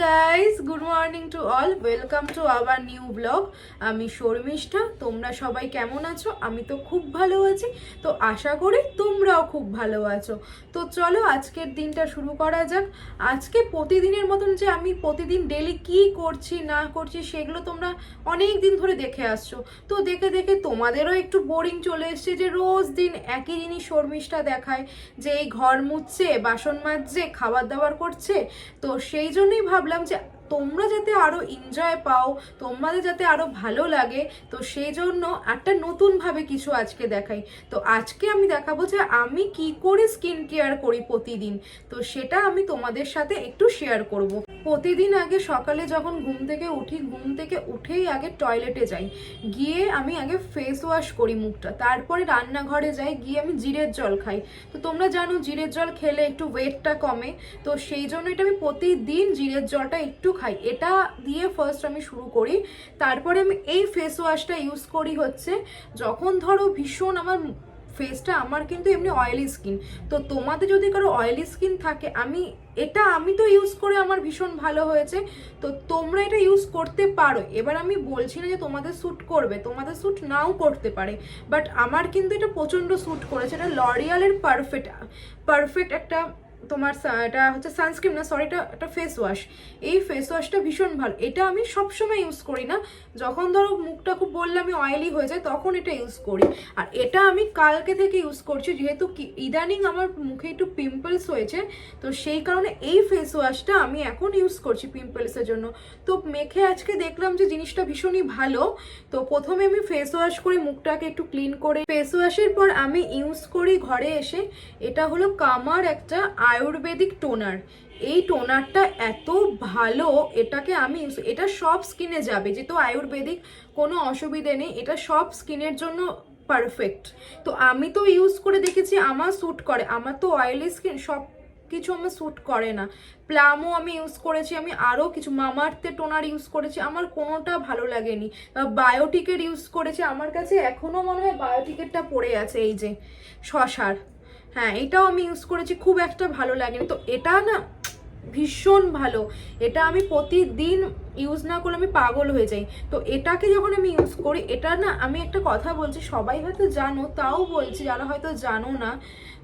Guys, good morning to all, welcome to our new blog. আমি শর্মিষ্ঠা। তোমরা সবাই কেমন আছো? আমি তো খুব ভালো আছি, তো আশা করি তোমরাও খুব ভালো আছো। তো চলো আজকের দিনটা শুরু করা যাক। আজকে প্রতিদিনের মতন যে আমি প্রতিদিন ডেলি কি করছি না করছি সেগুলো তোমরা অনেক দিন ধরে দেখে আসছো। তো দেখে দেখে তোমাদেরও একটু বোরিং চলে এসছে যে রোজ দিন একই জিনিস শর্মিষ্ঠা দেখায়, যে এই ঘর মুছছে, বাসন মাজছে, খাবার দাবার করছে। তো সেই জন্যই ভাবলাম যে তোমরা যাতে আরো এনজয় পাও, তোমাদের যাতে আরো ভালো লাগে, তো সেই জন্য একটা নতুন ভাবে কিছু আজকে দেখাই। তো আজকে আমি দেখাবো যে আমি কি করে স্কিন কেয়ার করি প্রতিদিন। তো সেটা আমি তোমাদের সাথে একটু শেয়ার করব। প্রতিদিন আগে সকালে যখন ঘুম থেকে উঠি, ঘুম থেকে উঠেই আগে টয়লেটে যাই, গিয়ে আমি আগে ফেস ওয়াশ করি মুখটা, তারপরে রান্নাঘরে যাই, গিয়ে আমি জিরের জল খাই। তো তোমরা জানো জিরের জল খেলে একটু ওয়েটটা কমে, তো সেই জন্য এটা আমি প্রতিদিন জিরের জলটা একটু খাই। এটা দিয়ে ফার্স্ট আমি শুরু করি। তারপরে আমি এই ফেস ওয়াশটা ইউজ করি হচ্ছে যখন ধরো ভীষণ আমার ফেসটা, আমার কিন্তু এমনি অয়েলি স্কিন, তো তোমাদের যদি কারো অয়েলি স্কিন থাকে, আমি তো ইউজ করে আমার ভীষণ ভালো হয়েছে, তো তোমরা এটা ইউজ করতে পারো। এবার আমি বলছি না যে তোমাদের স্যুট করবে, তোমাদের স্যুট নাও করতে পারে, বাট আমার কিন্তু এটা প্রচণ্ড স্যুট করেছে। এটা লরিয়ালের পারফেক্ট একটা তোমার এটা হচ্ছে সানস্ক্রিন না, সরি, এটা একটা ফেস ওয়াশ। এই ফেস ওয়াশটা ভীষণ ভালো। এটা আমি সবসময় ইউজ করি না, যখন ধরো মুখটা খুব বললে আমি অয়েলি হয়ে যায় তখন এটা ইউজ করি। আর এটা আমি কালকে থেকে ইউজ করছি, যেহেতু ইদানিং আমার মুখে একটু পিম্পলস হয়েছে, তো সেই কারণে এই ফেস ওয়াশটা আমি এখন ইউজ করছি পিম্পলসের জন্য। তো মেখে আজকে দেখলাম যে জিনিসটা ভীষণই ভালো। তো প্রথমে আমি ফেস ওয়াশ করে মুখটাকে একটু ক্লিন করে, ফেস ওয়াশের পর আমি ইউজ করি ঘরে এসে, এটা হলো কামার একটা আয়ুর্বেদিক টোনার। এই টোনারটা এত ভালো, এটাকে আমি এটা সব স্কিনে যাবে, যেহেতু আয়ুর্বেদিক, কোনো অসুবিধে নেই, এটা সব স্কিনের জন্য পারফেক্ট। তো আমি তো ইউজ করে দেখেছি আমার স্যুট করে, আমার তো অয়েলি স্কিন, সব কিছু আমার স্যুট করে না। প্লামও আমি ইউজ করেছি, আমি আরও কিছু মামাআর্থের টোনার ইউজ করেছি, আমার কোনোটা ভালো লাগেনি। বায়োটিকের ইউজ করেছি, আমার কাছে এখনও মনে হয় বায়োটিকেরটা পড়ে আছে, এই যে শশার, হ্যাঁ এটাও আমি ইউজ করেছি, খুব একটা ভালো লাগেনি। তো এটা না ভীষণ ভালো, এটা আমি প্রতিদিন ইউজ না করলে আমি পাগল হয়ে যাই। তো এটাকে যখন আমি ইউজ করি, এটা না, আমি একটা কথা বলছি, সবাই হয়তো জানো, তাও বলছি যারা হয়তো জানো না,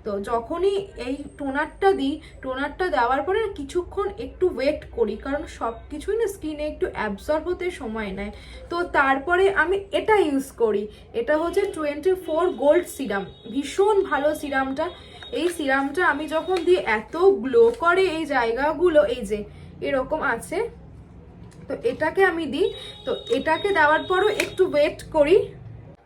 তো যখনই এই টোনারটা দিই, টোনারটা দেওয়ার পরে কিছুক্ষণ একটু ওয়েট করি, কারণ সব কিছুই না স্কিনে একটু অ্যাবজর্ব হতে সময় নেয়। তো তারপরে আমি এটা ইউজ করি, এটা হচ্ছে 24 গোল্ড সিরাম, ভীষণ ভালো সিরামটা। এই সিরামটা আমি যখন দিই এত গ্লো করে এই জায়গাগুলো, এই যে এরকম আছে, তো এটাকে আমি দিই। তো এটাকে দেওয়ার পরও একটু ওয়েট করি।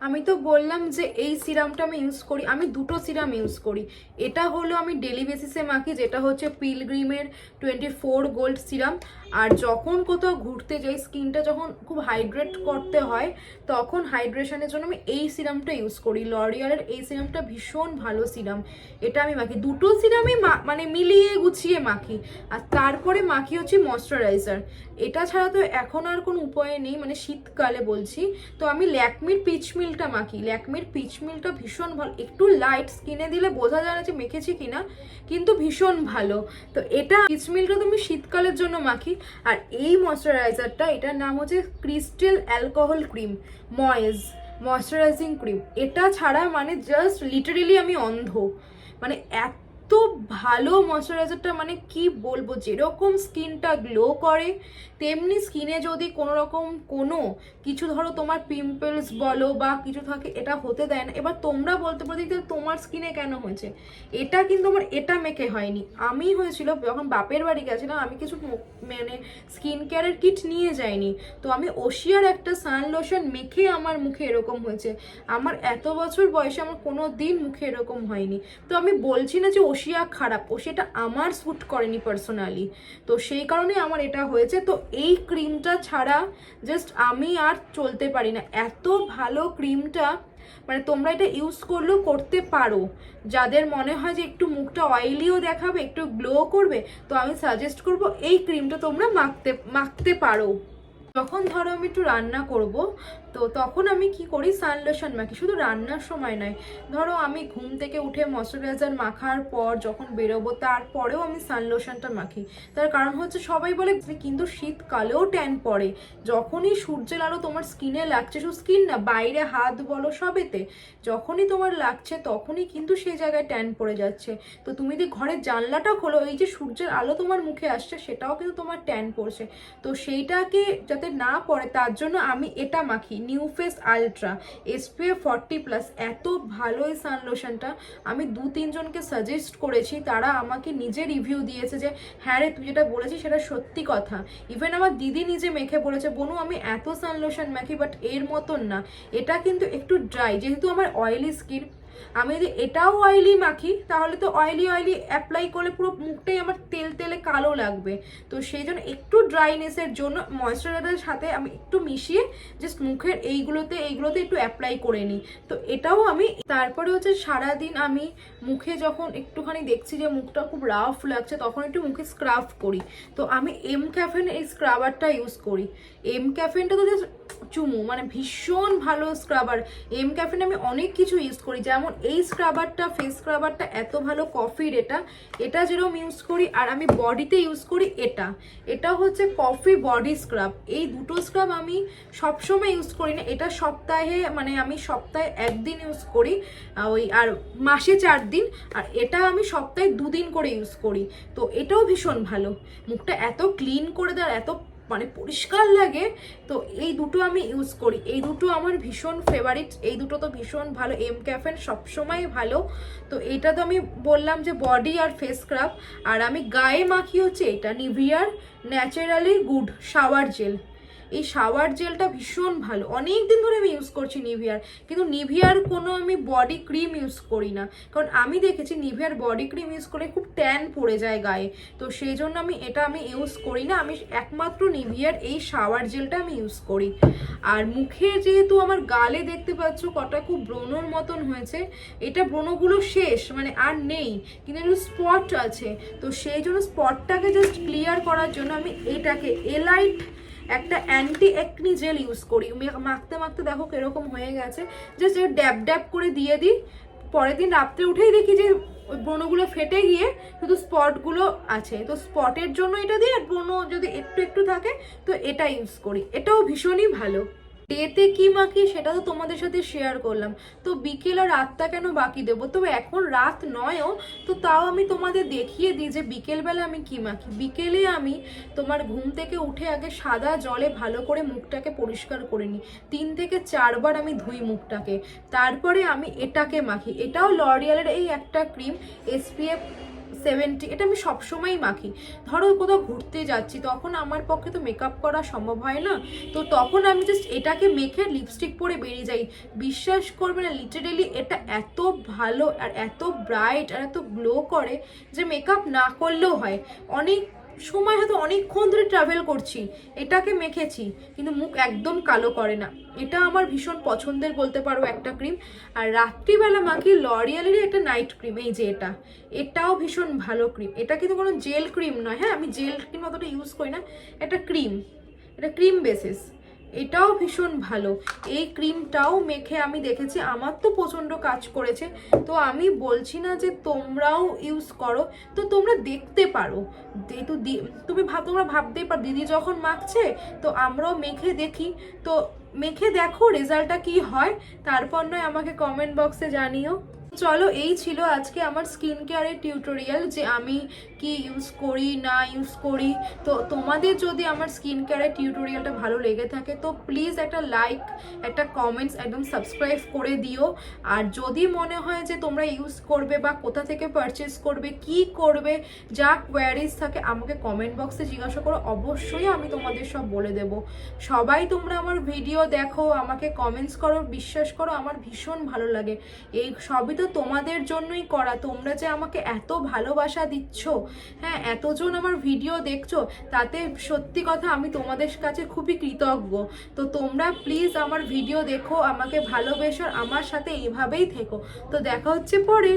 আমি তো বললাম যে এই সিরামটা আমি ইউজ করি, আমি দুটো সিরাম ইউজ করি। এটা হলো আমি ডেলি বেসিসে মাখি, যেটা হচ্ছে পিলগ্রিমের 24 গোল্ড সিরাম। আর যখন কোথাও ঘুরতে যাই, স্কিনটা যখন খুব হাইড্রেট করতে হয়, তখন হাইড্রেশনের জন্য আমি এই সিরামটা ইউজ করি। লরিয়ালের এই সিরামটা ভীষণ ভালো সিরাম, এটা আমি মাখি। দুটো সিরামই মানে মিলিয়ে গুছিয়ে মাখি। আর তারপরে মাখি হচ্ছে ময়শ্চারাইজার। এটা ছাড়া তো এখন আর কোনো উপায় নেই, মানে শীতকালে বলছি। তো আমি ল্যাকমির পিচ মিলটা মাখি, ল্যাকমির পিচ মিলটা ভীষণ ভালো, একটু লাইট, স্কিনে দিলে বোঝা যায় না যে মেখেছি কিনা, কিন্তু ভীষণ ভালো। তো এটা পিচ মিলটা তো আমি শীতকালের জন্য মাখি। আর এই ময়শ্চারাইজারটা, এটার নাম হচ্ছে crystal alcohol cream moisturising cream. এটা ছাড়া মানে জাস্ট লিটারেলি আমি অন্ধ, মানে এত ভালো ময়শ্চারাইজারটা, মানে কি বলবো, যেরকম স্কিনটা গ্লো করে, তেমনি স্কিনে যদি কোনো রকম কোনো কিছু ধরো তোমার পিম্পলস বলো বা কিছু থাকে, এটা হতে দেয় না। এবার তোমরা বলতে পারো যে তোমার স্কিনে কেন হয়েছে, এটা কিন্তু আমার এটা মেখে হয়নি, আমি হয়েছিল যখন বাপের বাড়ি গেছিলাম, আমি কিছু মানে স্কিন কেয়ারের কিট নিয়ে যাইনি, তো আমি ওশিয়ার একটা সান লোশন মেখে আমার মুখে এরকম হয়েছে। আমার এত বছর বয়সে আমার কোনো দিন মুখে এরকম হয়নি। তো আমি বলছি না যে ওশিয়া খারাপ, ওশিয়াটা আমার স্যুট করেনি পার্সোনালি, তো সেই কারণে আমার এটা হয়েছে। তো এই ক্রিমটা ছাড়া জাস্ট আমি আর চলতে পারি না, এত ভালো ক্রিমটা, মানে তোমরা এটা ইউজ করলেও করতে পারো। যাদের মনে হয় যে একটু মুখটা অয়েলিও দেখাবে, একটু গ্লো করবে, তো আমি সাজেস্ট করব এই ক্রিমটা তোমরা মাখতে পারো। যখন ধরো আমি একটু রান্না করব, তো তখন আমি কি করি, সানলোশন মাখি। শুধু রান্নার সময় নয়, ধরো আমি ঘুম থেকে উঠে ময়শ্চারাইজার মাখার পর যখন বেরোবো তারপরেও আমি সানলোশনটা মাখি। তার কারণ হচ্ছে সবাই বলে কিন্তু শীতকালেও ট্যান পড়ে, যখনই সূর্যের আলো তোমার স্কিনে লাগছে, শুধু স্কিন না বাইরে হাত বলো সবেতে যখনই তোমার লাগছে তখনই কিন্তু সেই জায়গায় ট্যান পড়ে যাচ্ছে। তো তুমি যদি ঘরের জানলাটা খোলো, এই যে সূর্যের আলো তোমার মুখে আসছে সেটাও কিন্তু তোমার ট্যান পড়ছে। তো সেইটাকে যাতে না পড়ে তার জন্য আমি এটা মাখি, নিউ ফেস আলট্রা SPF 40+। এত ভালো এই সানলোশনটা, আমি 2-3 জনকে সাজেস্ট করেছি, তারা আমাকে নিজে রিভিউ দিয়েছে যে হ্যাঁ রে তুই যেটা বলেছিস সেটা সত্যি কথা। ইভেন আমার দিদি নিজে মেখে বলেছে, বনু আমি এত সানলোশন মাখি বাট এর মতন না, এটা কিন্তু একটু ড্রাই, যেহেতু আমার অয়েলি স্কিন, আমি যদি এটাও অয়েলি মাখি তাহলে তো অয়েলি অ্যাপ্লাই করলে পুরো মুখটাই আমার তেল তেলে কালো লাগবে। তো সেই জন্য একটু ড্রাইনেসের জন্য ময়শ্চারাইজারের সাথে আমি একটু মিশিয়ে জাস্ট মুখের এইগুলোতে একটু অ্যাপ্লাই করে নিই। তো এটাও আমি তারপরে হচ্ছে সারাদিন আমি মুখে যখন একটুখানি দেখছি যে মুখটা খুব রাফ লাগছে তখন একটু মুখে স্ক্রাব করি। তো আমি এম ক্যাফেন এই স্ক্রাবারটা ইউজ করি। এম ক্যাফেনটা তো জাস্ট চুমু, মানে ভীষণ ভালো স্ক্রাবার। এম ক্যাফেন আমি অনেক কিছু ইউজ করি, যেমন এই স্ক্রাবারটা, ফেস স্ক্রাবারটা এত ভালো, কফির এটা যেরকম ইউজ করি। আর আমি বডিতে ইউজ করি এটা হচ্ছে কফি বডি স্ক্রাব। এই দুটো স্ক্রাব আমি সবসময় ইউজ করি না, এটা সপ্তাহে, মানে আমি সপ্তাহে 1 দিন ইউজ করি আর মাসে 4 দিন, আর এটা আমি সপ্তাহে 2 দিন করে ইউজ করি। তো এটাও ভীষণ ভালো, মুখটা এত ক্লিন করে দেয়, এত মানে পরিষ্কার লাগে। তো এই দুটো আমি ইউজ করি, এই দুটো আমার ভীষণ ফেভারিট, এই দুটো তো ভীষণ ভালো। এম ক্যাফেন সবসময় ভালো। তো এইটা তো আমি বললাম যে বডি আর ফেস স্ক্রাব। আর আমি গায়ে মাখি হচ্ছে এটা নিভিয়ার ন্যাচারালি গুড শাওয়ার জেল। এই শাওয়ার জেলটা ভীষণ ভালো, অনেক দিন ধরে আমি ইউজ করছি নিভিয়ার। কিন্তু নিভিয়ার কোনো আমি বডি ক্রিম ইউজ করি না, কারণ আমি দেখেছি নিভিয়ার বডি ক্রিম ইউজ করলে খুব ট্যান পড়ে যায় গায়ে। তো সেই জন্য আমি ইউজ করি না, আমি একমাত্র নিভিয়ার এই শাওয়ার জেলটা আমি ইউজ করি। আর মুখে যেহেতু আমার গালে দেখতে পাচ্ছ কটা খুব ব্রণর মতন হয়েছে, এটা ব্রণগুলো শেষ, মানে আর নেই, কিন্তু একটু স্পট আছে। তো সেই জন্য স্পটটাকে জাস্ট ক্লিয়ার করার জন্য আমি এটাকে এলাইট একটা অ্যান্টি অ্যাকনি জেল ইউজ করি। মাখতে মাখতে দেখো কিরকম হয়ে গেছে, জাস্ট ড্যাব ড্যাব করে দিয়ে দিই। পরের দিন রাত্রে উঠেই দেখি যে ওই ব্রণগুলো ফেটে গিয়ে শুধু স্পটগুলো আছে। তো স্পটের জন্য এটা দিই, আর ব্রণ যদি একটু একটু থাকে তো এটা ইউজ করি, এটাও ভীষণই ভালো। ডেতে কি মাখি সেটা তো তোমাদের সাথে শেয়ার করলাম। তো বিকেল আর রাতটা কেন বাকি দেবো, তবে এখন রাত নয়ও, তো তাও আমি তোমাদের দেখিয়ে দিই যে বিকেলবেলা আমি কি মাখি। বিকেলে আমি তোমার ঘুম থেকে উঠে আগে সাদা জলে ভালো করে মুখটাকে পরিষ্কার করে নিই, 3 থেকে 4 বার আমি ধুই মুখটাকে। তারপরে আমি এটাকে মাখি, এটাও লরিয়ালের এই একটা ক্রিম SPF 70, এটা আমি সবসময়ই মাখি। ধরো কোথাও ঘুরতে যাচ্ছি তখন আমার পক্ষে তো মেকআপ করা সম্ভব হয় না, তো তখন আমি জাস্ট এটাকে মেখে লিপস্টিক পরে বেরিয়ে যাই। বিশ্বাস করবে না, লিটারেলি এটা এত ভালো আর এত ব্রাইট আর এত গ্লো করে যে মেকআপ না করলেও হয়। অনেক সময় হয়তো অনেকক্ষণ ধরে ট্রাভেল করছি, এটাকে মেখেছি কিন্তু মুখ একদম কালো করে না। এটা আমার ভীষণ পছন্দের বলতে পারো একটা ক্রিম। আর রাত্রিবেলা মাখি লরিয়ালেরই একটা নাইট ক্রিম, এই যে এটাও ভীষণ ভালো ক্রিম। এটা কিন্তু কোনো জেল ক্রিম নয়, হ্যাঁ আমি জেল ক্রিম অতটা ইউজ করি না, এটা ক্রিম বেসিস, এটাও ভীষণ ভালো। এই ক্রিমটাও মেখে আমি দেখেছি আমার তো প্রচণ্ড কাজ করেছে। তো আমি বলছি না যে তোমরাও ইউজ করো, তো তোমরা দেখতে পারো, যেহেতু তোমরা ভাবতেই পারো দিদি যখন মাখছে তো আমরাও মেখে দেখি। তো মেখে দেখো রেজাল্টটা কি হয়, তারপর নয় আমাকে কমেন্ট বক্সে জানিও। চলো এই ছিল আজকে আমার স্কিন কেয়ারের টিউটোরিয়াল, যে আমি কি ইউজ করি না ইউজ করি। তো তোমাদের যদি আমার স্কিন কেয়ারের টিউটোরিয়ালটা ভালো লেগে থাকে তো প্লিজ একটা লাইক, একটা কমেন্টস, একদম সাবস্ক্রাইব করে দিও। আর যদি মনে হয় যে তোমরা ইউজ করবে বা কোথা থেকে পারচেস করবে, কি করবে, যা কোয়ারিজ থাকে আমাকে কমেন্ট বক্সে জিজ্ঞাসা করো, অবশ্যই আমি তোমাদের সব বলে দেব। সবাই তোমরা আমার ভিডিও দেখো, আমাকে কমেন্টস করো, বিশ্বাস করো আমার ভীষণ ভালো লাগে। এই সবই তো তোমাদের জন্যই করা, তোমরা যে আমাকে এত ভালোবাসা দিচ্ছ, হ্যাঁ এতজন আমার ভিডিও দেখছো, তাতে সত্যি কথা আমি তোমাদের কাছে খুবই কৃতজ্ঞ। তো তোমরা প্লিজ আমার ভিডিও দেখো, আমাকে ভালোবেসো, আমার সাথে এইভাবেই থেকো। তো দেখা হচ্ছে পরে।